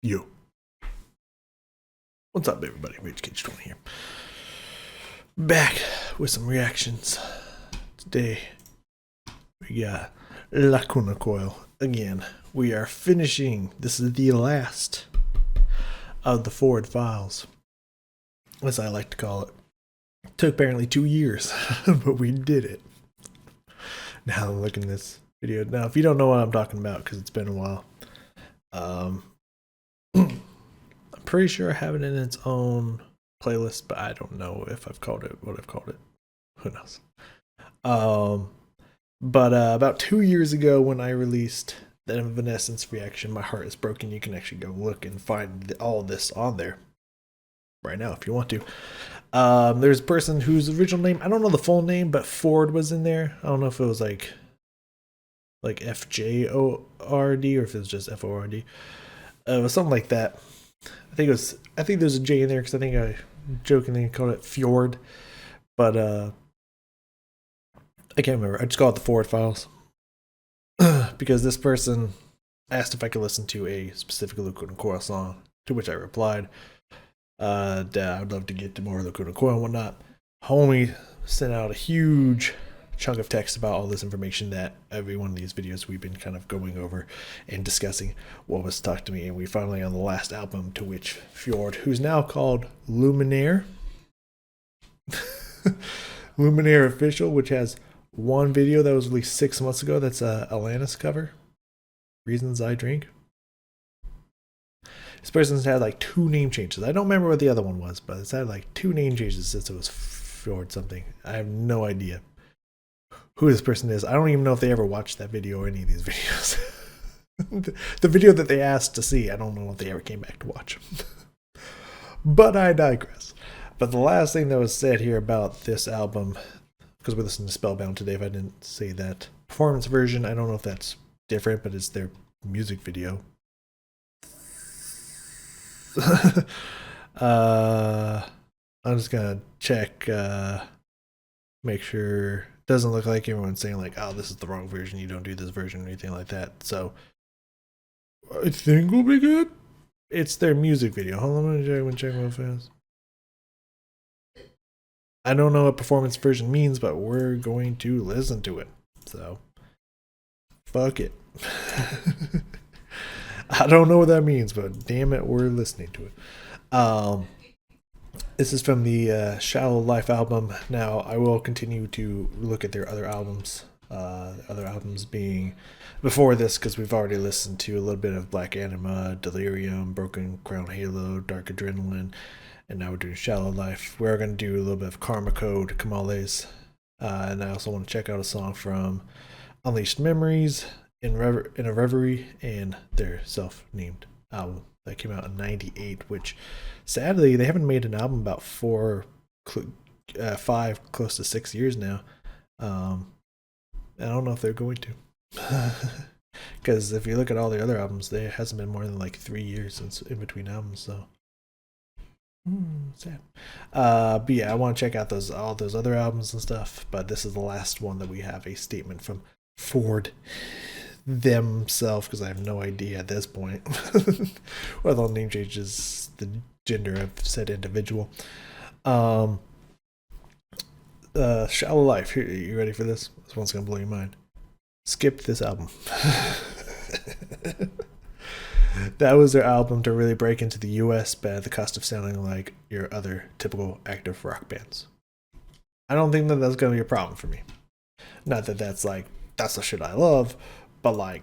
Yo, what's up, everybody? Rage Cage 20 here. Back with some reactions. Today, we got Lacuna Coil again. We are finishing. This is the last of the Ford files, as I like to call it. It took apparently 2 years, but we did it. Now, look in this video. Now, if you don't know what I'm talking about, because it's been a while, I'm pretty sure I have it in its own playlist, but I don't know if I've called it what I've called it. Who knows? But about 2 years ago, when I released the Evanescence reaction, My Heart Is Broken, you can actually go look and find all this on there right now if you want to. There's a person whose original name, I don't know the full name, but Ford was in there. I don't know if it was like FJORD or if it was just FORD. It was something like that. I think there's a J in there because I think I jokingly called it Fjord, but I can't remember. I just call it the Ford files because this person asked if I could listen to a specific Lacuna Coil song, to which I replied that I would love to get to more Lacuna Coil and whatnot. Homie sent out a huge chunk of text about all this information that every one of these videos we've been kind of going over and discussing what was talked to me, and we finally on the last album, to which Fjord, who's now called Luminaire Luminaire Official, which has one video that was released 6 months ago that's a Alanis cover, Reasons I Drink. This person's had like 2 name changes. I don't remember what the other one was, but it's had like 2 name changes since it was Fjord something. I have no idea who this person is. I don't even know if they ever watched that video or any of these videos. The video that they asked to see, I don't know if they ever came back to watch. But I digress. But the last thing that was said here about this album, because we listened to Spellbound today, if I didn't say that performance version, I don't know if that's different, but it's their music video. I'm just gonna check, make sure. Doesn't look like everyone's saying like, oh, this is the wrong version, you don't do this version or anything like that. So I think we'll be good. It's their music video. Hold on, I'm gonna check real fast. I don't know what performance version means, but we're going to listen to it. So fuck it. I don't know what that means, but damn it, we're listening to it. This is from the Shallow Life album. Now, I will continue to look at their other albums. Other albums being before this, because we've already listened to a little bit of Black Anima, Delirium, Broken Crown Halo, Dark Adrenaline, and now we're doing Shallow Life. We're going to do a little bit of Karma Code, Kamales, and I also want to check out a song from Unleashed Memories, In a Reverie, and their self-named album that came out in '98, which sadly they haven't made an album about 5, close to 6 years now. I don't know if they're going to, because if you look at all the other albums, there hasn't been more than like 3 years since in between albums. So sad. But yeah, I want to check out all those other albums and stuff. But this is the last one that we have a statement from Ford themselves, because I have no idea at this point whether the name changes the gender of said individual. Shallow Life. Here, you ready for this? This one's gonna blow your mind. Skip this album. That was their album to really break into the US, but at the cost of sounding like your other typical active rock bands. I don't think that that's gonna be a problem for me. Not that that's the shit I love, but like,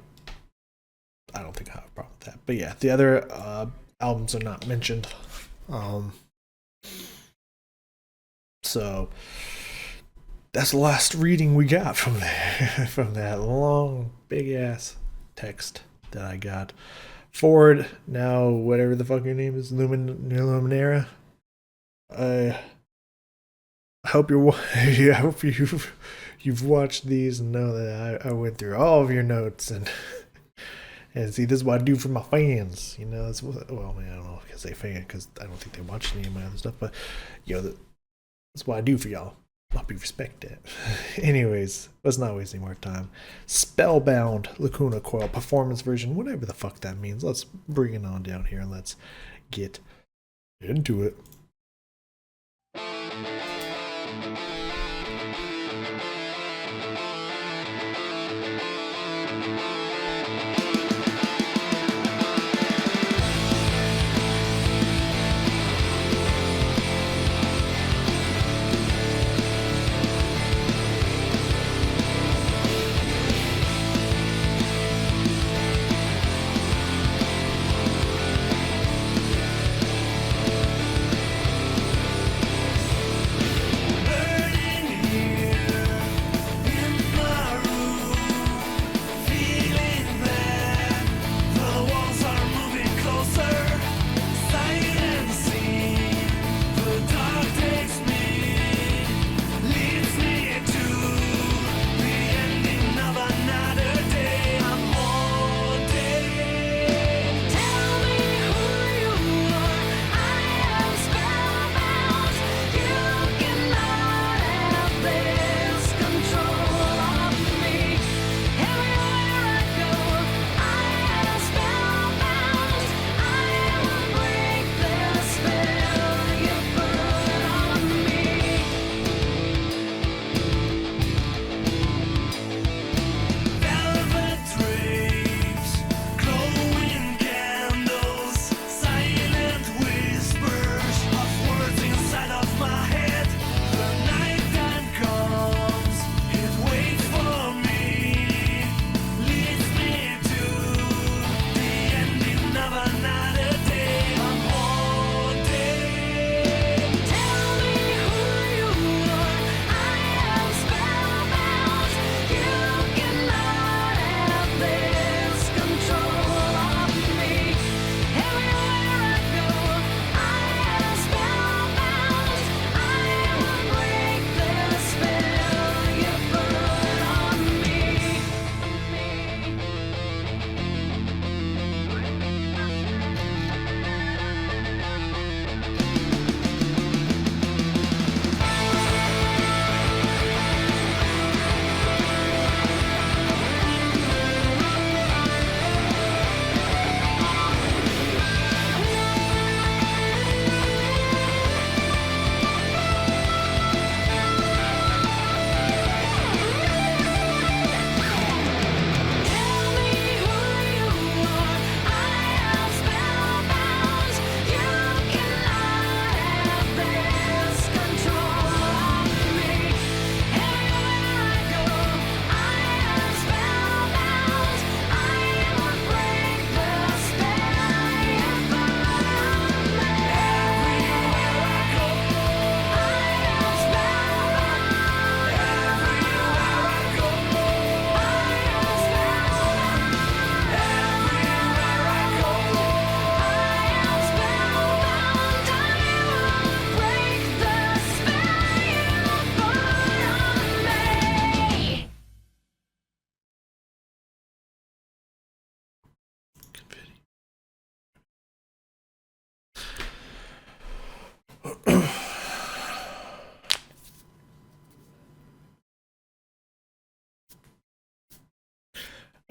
I don't think I have a problem with that. But yeah, the other albums are not mentioned. So that's the last reading we got from there, from that long, big ass text that I got. Ford, now whatever the fuck your name is, Luminera. I hope I hope you've watched these and know that I went through all of your notes and see, this is what I do for my fans. You know, that's what, well, I don't know if I can say fan because I don't think they watch any of my other stuff, but you know, that's what I do for y'all. I'll be respected. Anyways, let's not waste any more time. Spellbound, Lacuna, Coil, performance version, whatever the fuck that means. Let's bring it on down here and let's get into it.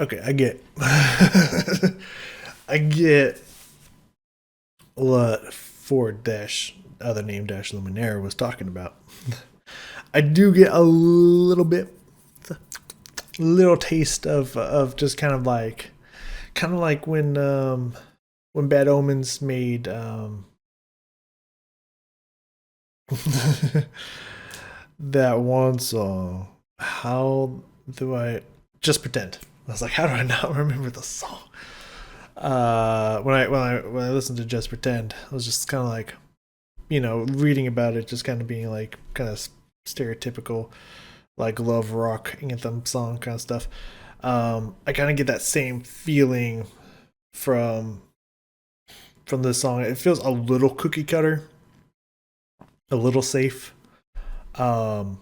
Okay, I get I get what Ford dash other name dash Luminaire was talking about. I do get a little taste of just kind of like when Bad Omens made that one song. How do I just pretend? I was like, how do I not remember the song? When I listened to Just Pretend, I was just kind of like, reading about it, just kind of being like kind of stereotypical, like love rock anthem song kind of stuff. I kind of get that same feeling from this song. It feels a little cookie cutter, a little safe, um,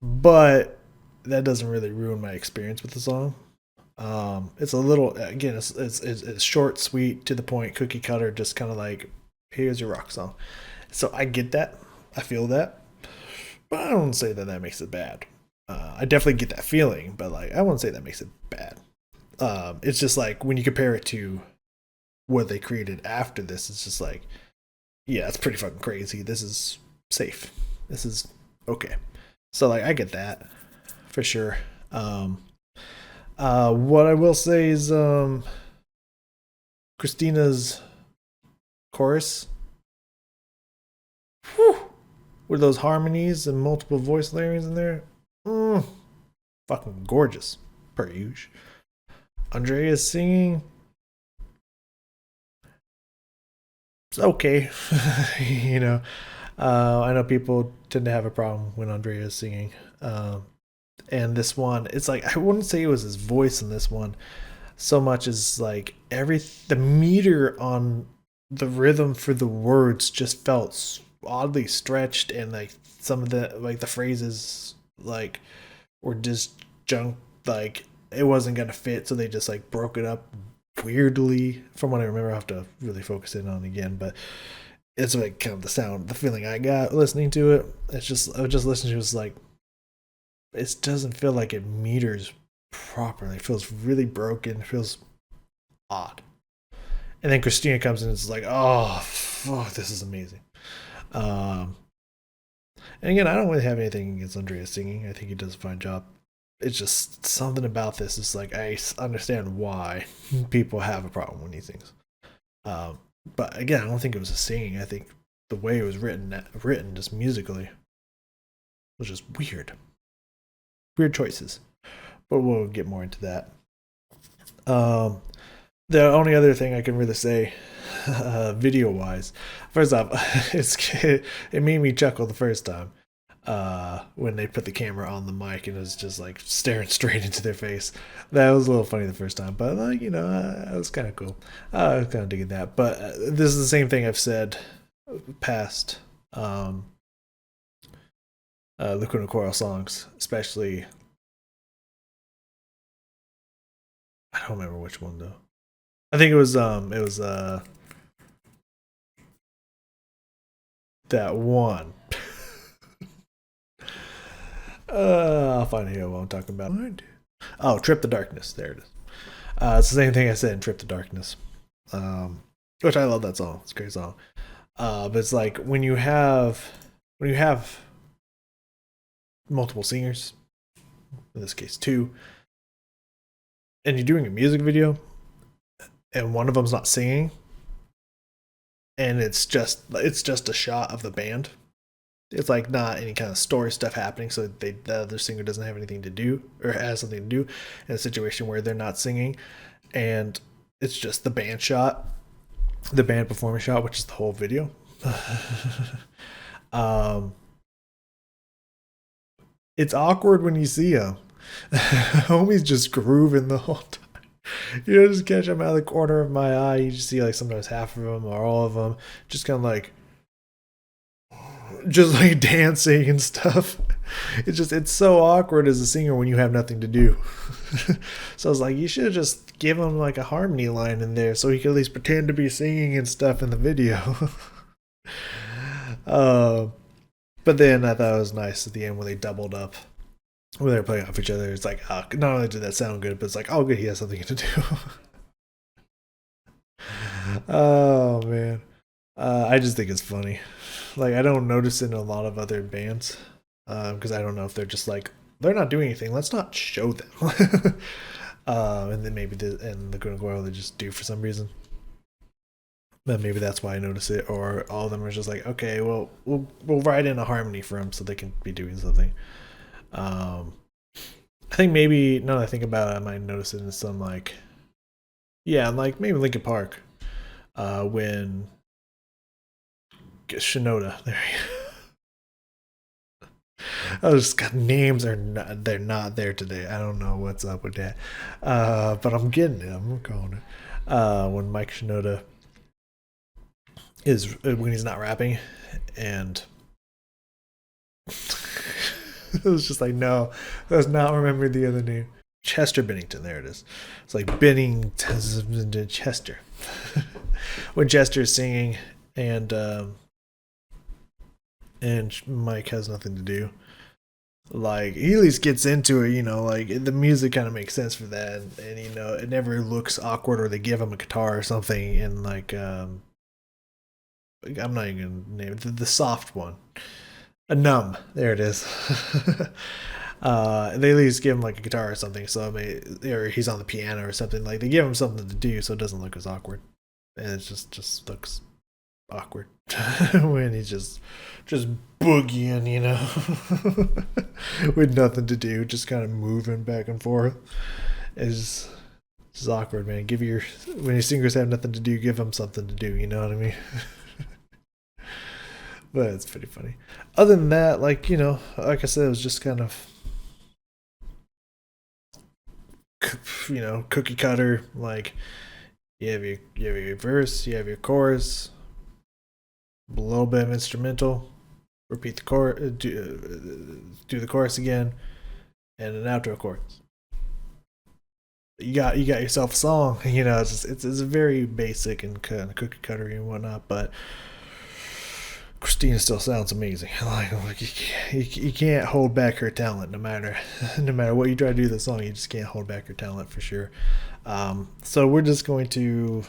but that doesn't really ruin my experience with the song. It's a little again, it's short, sweet, to the point, cookie cutter, just kind of like here's your rock song. So I get that, I feel that, but I don't say that makes it bad. I definitely get that feeling, but like I wouldn't say that makes it bad. It's just like when you compare it to what they created after this, it's just like, yeah, it's pretty fucking crazy. This is safe. This is okay. So like I get that for sure. What I will say is Christina's chorus, whew, with those harmonies and multiple voice layers in there, fucking gorgeous, per usual. Andrea's singing, it's okay. You know, I know people tend to have a problem when Andrea's singing. And this one, it's like I wouldn't say it was his voice in this one so much as like the meter on the rhythm for the words just felt oddly stretched, and like some of the phrases like were disjunct, like it wasn't gonna fit, so they just like broke it up weirdly. From what I remember, I have to really focus in on it again, but it's like kind of the feeling I got listening to it. It's just I was just listening to it, was like it doesn't feel like it meters properly. It feels really broken. It feels odd. And then Christina comes in and it's like, oh, fuck, this is amazing. And again, I don't really have anything against Andrea singing. I think he does a fine job. It's just something about this is like I understand why people have a problem when he sings. But again, I don't think it was a singing. I think the way it was written just musically was just weird. Weird choices. But we'll get more into that. The only other thing I can really say, video wise, first off, it made me chuckle the first time when they put the camera on the mic and it was just like staring straight into their face. That was a little funny the first time, but like, you know, it was kind of cool. I was kind of digging that. But this is the same thing I've said past Lacuna Coil songs, especially. I don't remember which one though. I think it was that one. I'll find out what I'm talking about. Oh, Trip the Darkness. There it is. It's the same thing I said in Trip the Darkness. Which I love that song. It's a great song. But it's like when you have multiple singers, in this case two, and you're doing a music video and one of them's not singing and it's just a shot of the band, it's like not any kind of story stuff happening, so the other singer doesn't have anything to do or has something to do in a situation where they're not singing, and it's just the band shot, the band performance shot, which is the whole video. It's awkward when you see him. Homie's just grooving the whole time. You know, just catch him out of the corner of my eye. You just see like sometimes half of them or all of them, just kind of like dancing and stuff. It's so awkward as a singer when you have nothing to do. So I was like, you should have just give him like a harmony line in there so he could at least pretend to be singing and stuff in the video. But then I thought it was nice at the end when they doubled up, when they were playing off each other. It's like, oh, not only did that sound good, but it's like, oh, good, he has something to do. Oh man, I just think it's funny. Like I don't notice it in a lot of other bands because I don't know if they're just like they're not doing anything. Let's not show them. And then maybe in the Lacuna Coil they just do for some reason. But maybe that's why I notice it, or all of them are just like, okay, well, we'll write in a harmony for them so they can be doing something. I think maybe now that I think about it, I might notice it in some like, yeah, like maybe Linkin Park, when Shinoda. There you go. I just got names they're not there today. I don't know what's up with that, but I'm getting it. I'm calling it. When Mike Shinoda is when he's not rapping, and it was just like, no, I was not remembering the other name. Chester Bennington, there it is. It's like Bennington Chester. When Chester's singing and Mike has nothing to do, Like he at least gets into it, like the music kind of makes sense for that, and it never looks awkward, or they give him a guitar or something, and like I'm not even gonna name it the soft one, a numb. There it is. They at least give him like a guitar or something, so or he's on the piano or something. Like they give him something to do, so it doesn't look as awkward, and it just looks awkward when he's just boogieing, with nothing to do, just kind of moving back and forth. It's awkward, man. When your singers have nothing to do, give them something to do. You know what I mean? But it's pretty funny. Other than that, like like I said, it was just kind of cookie cutter. Like you have your verse, you have your chorus, a little bit of instrumental, repeat the chorus, do the chorus again, and an outro chorus. You got yourself a song. It's very basic and kind of cookie cuttery and whatnot, but Christina still sounds amazing. Like you can't hold back her talent, no matter what you try to do with the song. You just can't hold back her talent for sure. So we're just going to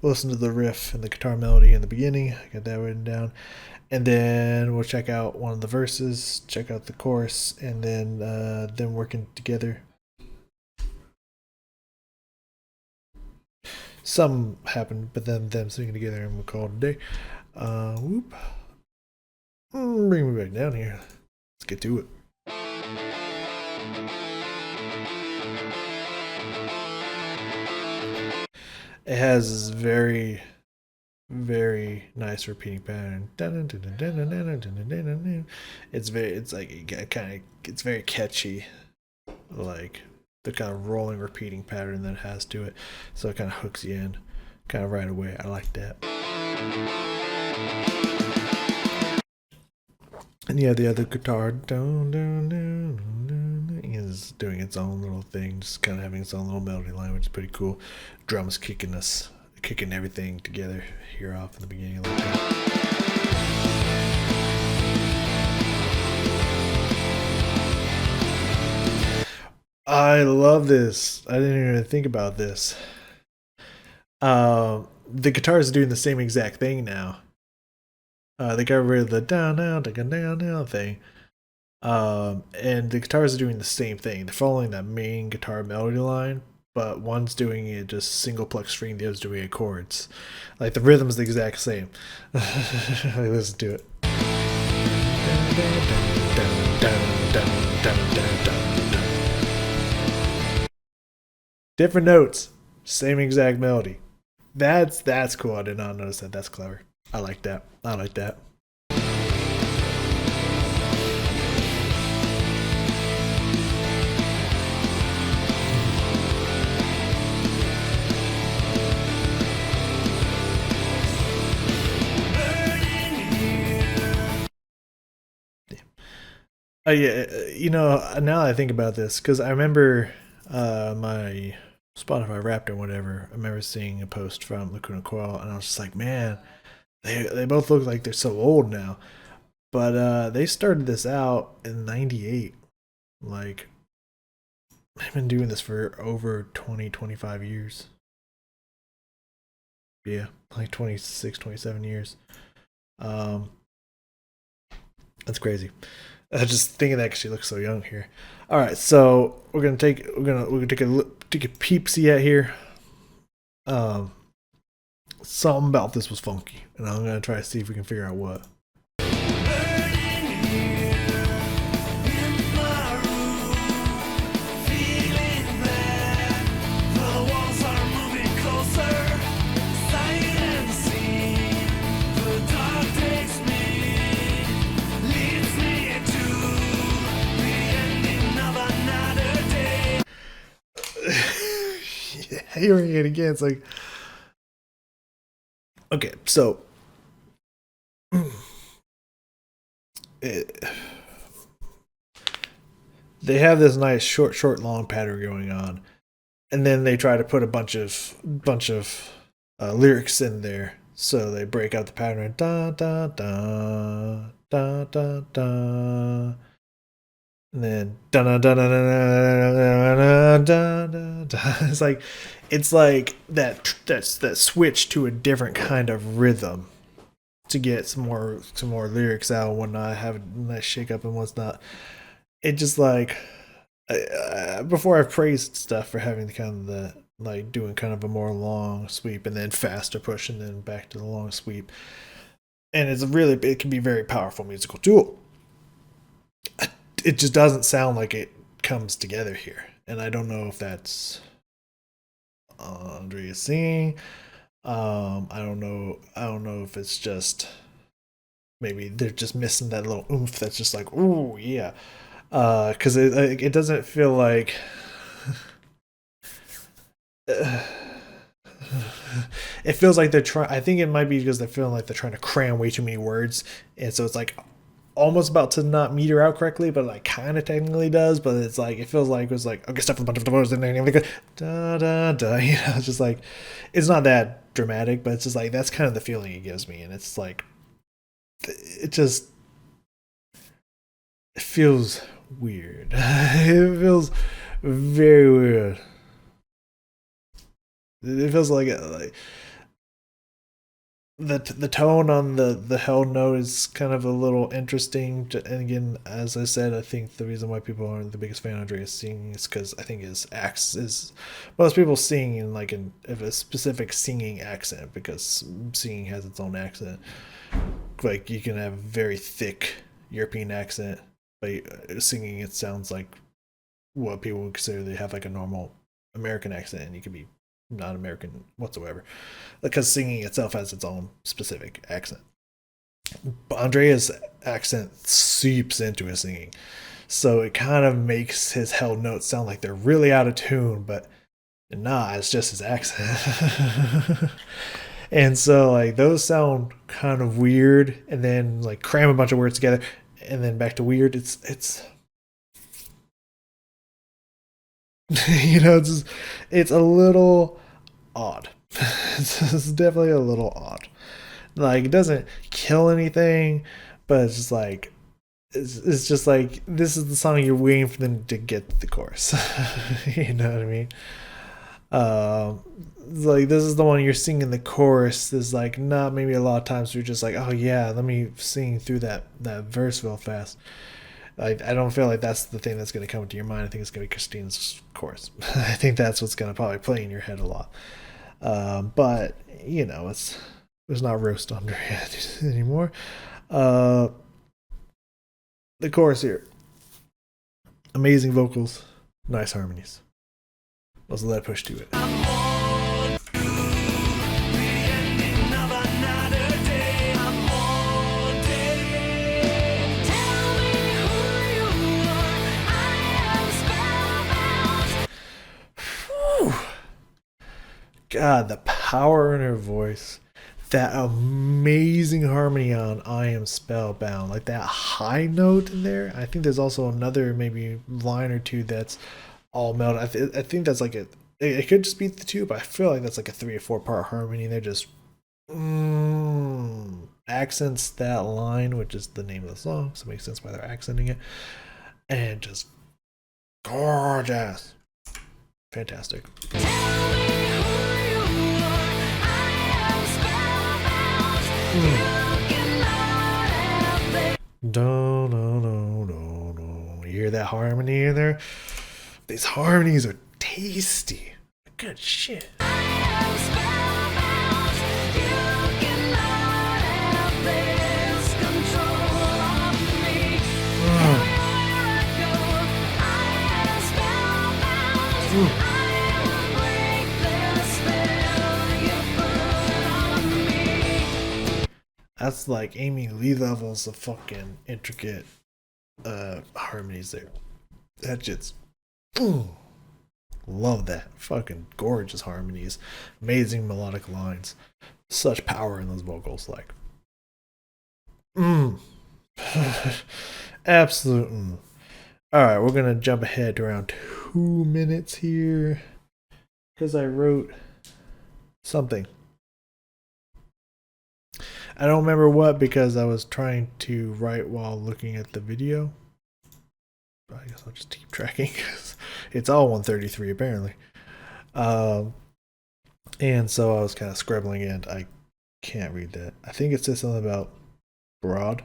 listen to the riff and the guitar melody in the beginning. I got that written down, and then we'll check out one of the verses, check out the chorus, and then them working together. Some happened, but then them singing together, and we'll call it a day. Whoop. Bring me back down here. Let's get to it. It has this very, very nice repeating pattern. It's very catchy, like the kind of rolling repeating pattern that it has to it, so it kind of hooks you in kind of right away. I like that. And yeah, the other guitar is doing its own little thing, just kind of having its own little melody line, which is pretty cool. Drums kicking everything together here off in the beginning like that. I love this. I didn't even think about this. The guitar is doing the same exact thing now. They got rid of the down down thing. And the guitars are doing the same thing. They're following that main guitar melody line, but one's doing it just single pluck string, the other's doing it chords. Like the rhythm's the exact same. Listen to it. Different notes, same exact melody. That's cool. I did not notice that. That's clever. I like that. Yeah, now that I think about this, because I remember my Spotify Wrapped or whatever, I remember seeing a post from Lacuna Coil, and I was just like, man, they both look like they're so old now. But they started this out in '98. Like, they've been doing this for over 20, 25 years. Yeah, like 26, 27 years. Um, that's crazy. Just thinking that because she looks so young here. All right, so we're gonna take a peep see at here. Something about this was funky, and I'm gonna try to see if we can figure out what. Hearing it again, it's like, okay, so they have this nice short, long pattern going on, and then they try to put a bunch of lyrics in there. So they break out the pattern, da da da da da da. and then dun dun dun dun dun dun dun. It's like that switch to a different kind of rhythm to get some more lyrics out and whatnot, have a nice shake up and whatnot. It just like before I've praised stuff for having the kind of the like doing kind of a more long sweep and then faster push and then back to the long sweep, and it can be a very powerful musical tool. It just doesn't sound like it comes together here, and I don't know if that's Andrea's singing. I don't know. I don't know if it's just maybe they're just missing that little oomph that's just like, ooh, yeah. Because it doesn't feel like. It feels like they're trying. I think it might be because they're feeling like they're trying to cram way too many words, and so it's like almost about to not meter out correctly, but like kind of technically does. But it's like it feels like it was like okay, stuff with a bunch of words and then like da da da. You know, it's just like it's not that dramatic, but it's just like that's kind of the feeling it gives me, and it's like it just it feels weird. It feels very weird. It feels like the tone on the held note is kind of a little interesting. And again, as I said, I think the reason why people aren't the biggest fan of Andreas singing is because I think his acts is most people sing in like a specific singing accent because singing has its own accent. Like you can have a very thick European accent, but singing it sounds like what people would consider they have like a normal American accent, and you can be not American whatsoever because singing itself has its own specific accent. But Andrea's accent seeps into his singing, so it kind of makes his held notes sound like they're really out of tune, but nah, it's just his accent. And so like those sound kind of weird, and then like cram a bunch of words together, and then back to weird. It's you know it's a little odd. It's definitely a little odd. Like it doesn't kill anything, but it's just like it's just like this is the song you're waiting for them to get to the chorus. You know what I mean? Um, like this is the one you're singing the chorus. There's like not maybe a lot of times you're just like, oh yeah, let me sing through that verse real fast. I don't feel like that's the thing that's going to come to your mind. I think it's going to be Christine's chorus. I think that's what's going to probably play in your head a lot. But you know, it's not roast Andrea anymore. Uh, the chorus here, amazing vocals, nice harmonies. Let's let push to it. God, the power in her voice. That amazing harmony on I Am Spellbound. Like that high note in there. I think there's also another maybe line or two that's all melded. I think that's like it could just be the two, but I feel like that's like a 3 or 4 part harmony. They're just accents that line, which is the name of the song, so it makes sense why they're accenting it. And just gorgeous. Fantastic. No, no, no, no, no. You hear that harmony in there? These harmonies are tasty. Good shit. That's like Amy Lee levels of fucking intricate harmonies there. That just love that. Fucking gorgeous harmonies. Amazing melodic lines. Such power in those vocals, like absolute Alright, we're gonna jump ahead to around 2 minutes here. Because I wrote something. I don't remember what because I was trying to write while looking at the video. I guess I'll just keep tracking. It's all 133 apparently. Um, and so I was kind of scribbling, and I can't read that. I think it says something about broad.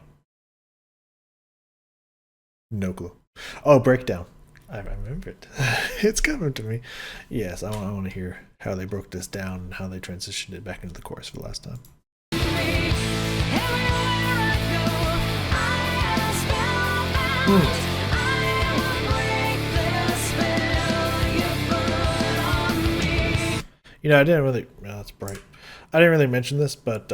No clue. Oh, breakdown. I remember it. It's coming to me. Yes, I want to hear how they broke this down and how they transitioned it back into the chorus for the last time. You know, I didn't really. Oh, that's bright. I didn't really mention this, but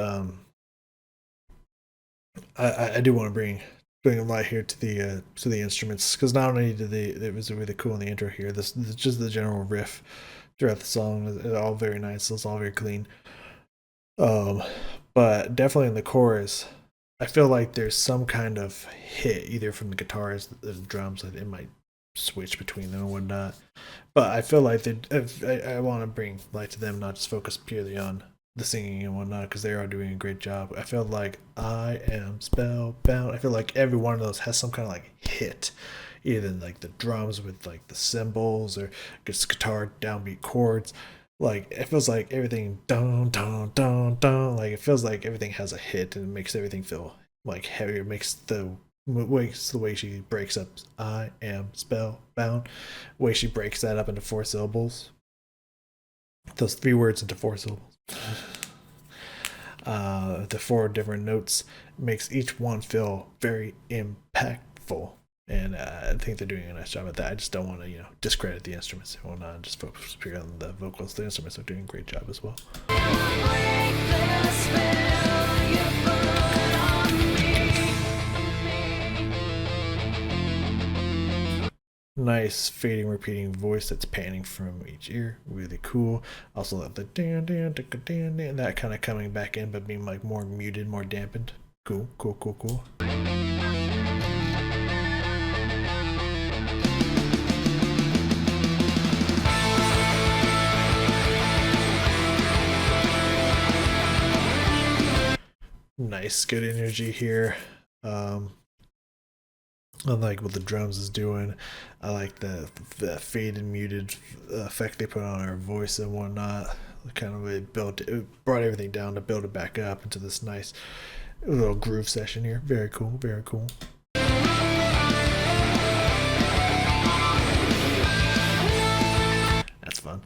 I do want to bring a light here to the instruments, because not only did it was really cool in the intro here. This just the general riff throughout the song is all very nice. It's all very clean. Um, but definitely in the chorus, I feel like there's some kind of hit either from the guitars, the drums. Like it might switch between them and whatnot. But I feel like I want to bring light to them, not just focus purely on the singing and whatnot, because they are doing a great job. I feel like I am spellbound. I feel like every one of those has some kind of like hit, either like the drums with like the cymbals or just guitar downbeat chords. Like it feels like everything dun dun dun dun. Like it feels like everything has a hit, and it makes everything feel like heavier. It makes the way she breaks up I am spellbound, the way she breaks that up into 4 syllables, those 3 words into 4 syllables. The 4 different notes makes each one feel very impactful, and I think they're doing a nice job at that. I just don't want to discredit the instruments. I want to just focus purely on the vocals. The instruments are doing a great job as well. Nice fading, repeating voice that's panning from each ear. Really cool. Also, the dan dan dan dan, that kind of coming back in, but being like more muted, more dampened. Cool, cool, cool, cool. Nice, good energy here. I like what the drums is doing. I like the faded, muted effect they put on her voice and whatnot. Kind of it brought everything down to build it back up into this nice little groove session here. Very cool, very cool. That's fun.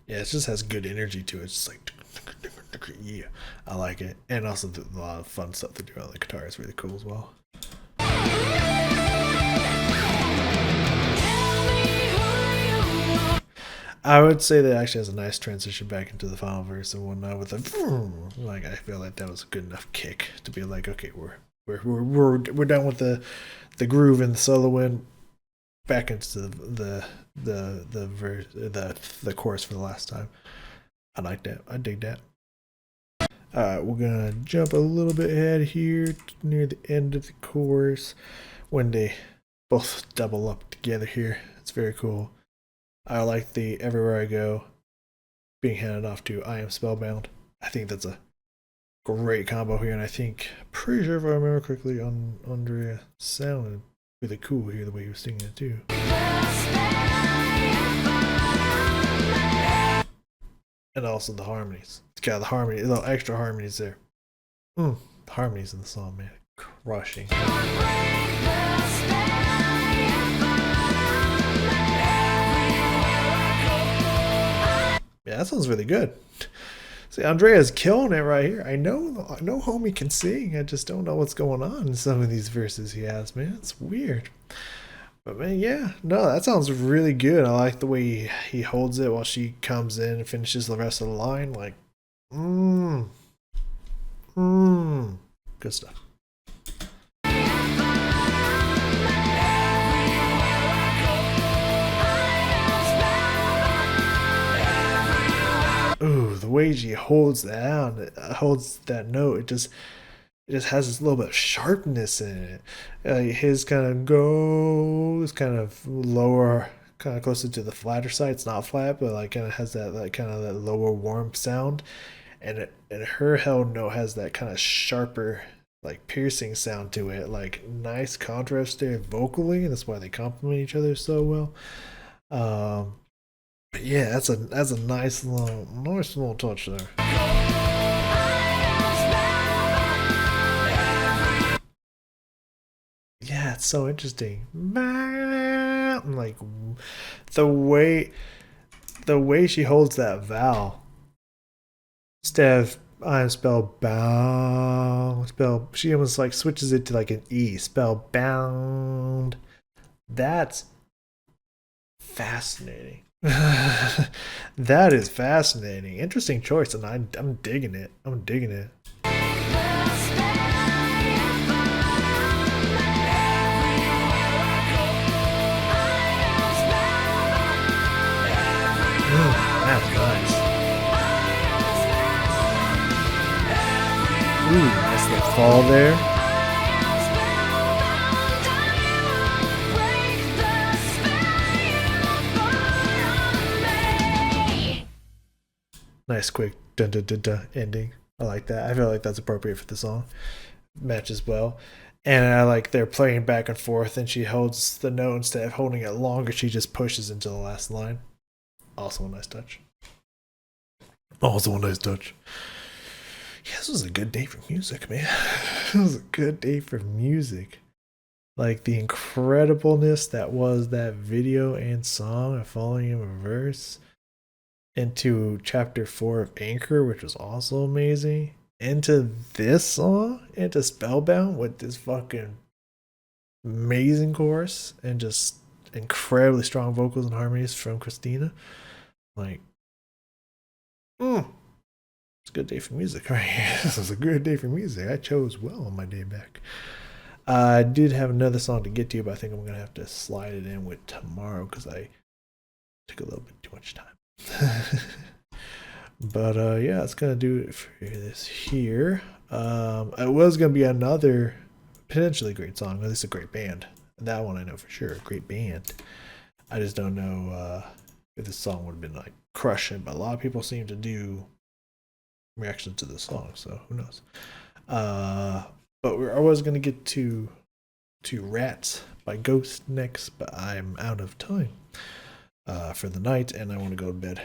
Yeah, it just has good energy to it. It's just like, yeah, I like it. And also a lot of fun stuff they do on the guitar is really cool as well. I would say that actually has a nice transition back into the final verse and whatnot with a like. I feel like that was a good enough kick to be like, okay, we're done with the groove and the soloing, back into the chorus for the last time. I like that. I dig that. Alright, we're gonna jump a little bit ahead here near the end of the chorus when they both double up together here. It's very cool. I like the Everywhere I Go being handed off to I Am Spellbound. I think that's a great combo here, and I think, pretty sure if I remember correctly, Andrea sounded really cool here the way he was singing it too. And also the harmonies. It's got the harmony, little extra harmonies there. The harmonies in the song, man, crushing. Yeah, that sounds really good. See, Andrea's killing it right here. I know homie can sing. I just don't know what's going on in some of these verses he has, man. It's weird. But man, yeah, no, that sounds really good. I like the way he holds it while she comes in and finishes the rest of the line. Like, good stuff. Ooh, the way she holds that down, holds that note, it just has this little bit of sharpness in it. His kind of goes kind of lower, kind of closer to the flatter side. It's not flat, but like kind of has that kind of that lower warm sound. and her held note has that kind of sharper, like piercing sound to it, like nice contrast there vocally, and that's why they complement each other so well. But yeah, that's a nice little touch there. Yeah, it's so interesting. Like the way the way she holds that vowel instead of I'm spell she almost like switches it to like an E, spellbound. That's fascinating. That is fascinating. Interesting choice, and I'm digging it. I'm digging it. That's nice. Ooh, nice little fall there. Nice quick dun dun dun dun ending. I like that. I feel like that's appropriate for the song. Matches well. And I like they're playing back and forth, and she holds the note instead of holding it longer, she just pushes into the last line. Also a nice touch. Also a nice touch. Yeah, this was a good day for music, man. It was a good day for music. Like the incredibleness that was that video and song of Falling in Reverse into chapter 4 of Anchor, which was also amazing, into this song, into Spellbound with this fucking amazing chorus and just incredibly strong vocals and harmonies from Christina. Like, it's a good day for music, right? This was a good day for music. I chose well on my day back. I did have another song to get to, but I think I'm gonna have to slide it in with tomorrow because I took a little bit too much time. But yeah, it's gonna do it for this here. It was gonna be another potentially great song, at least a great band. That one I know for sure, a great band. I just don't know if this song would have been like crushing, but a lot of people seem to do reactions to this song, so who knows? But I was gonna get to Rats by Ghost next, but I'm out of time for the night, and I want to go to bed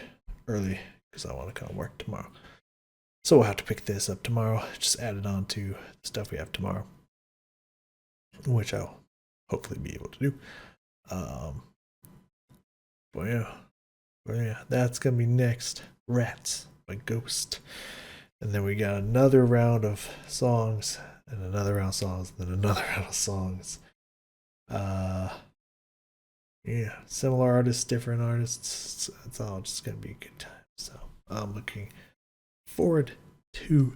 early because I want to come work tomorrow. So we'll have to pick this up tomorrow. Just add it on to the stuff we have tomorrow, which I'll hopefully be able to do. But yeah, that's gonna be next. Rats by Ghost, and then we got another round of songs, and another round of songs, and then another round of songs. Yeah, similar artists, different artists. It's all just gonna be a good time. So I'm looking forward to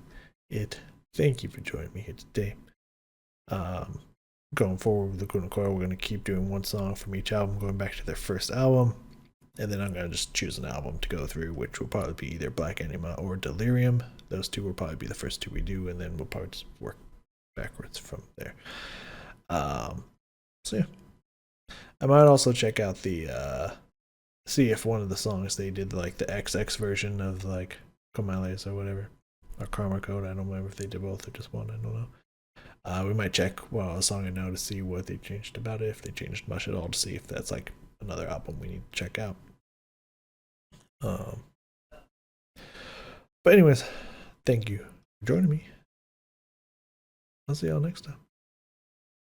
it. Thank you for joining me here today. Going forward with Lacuna Coil, we're gonna keep doing one song from each album, going back to their first album, and then I'm gonna just choose an album to go through, which will probably be either Black Anima or Delirium. Those two will probably be the first two we do, and then we'll probably just work backwards from there. So yeah, I might also check out the see if one of the songs they did like the XX version of like Comales or whatever, or Karma Code. I don't remember if they did both or just one. I don't know. We might check a song I know to see what they changed about it, if they changed much at all, to see if that's like another album we need to check out. But anyways, thank you for joining me. I'll see y'all next time.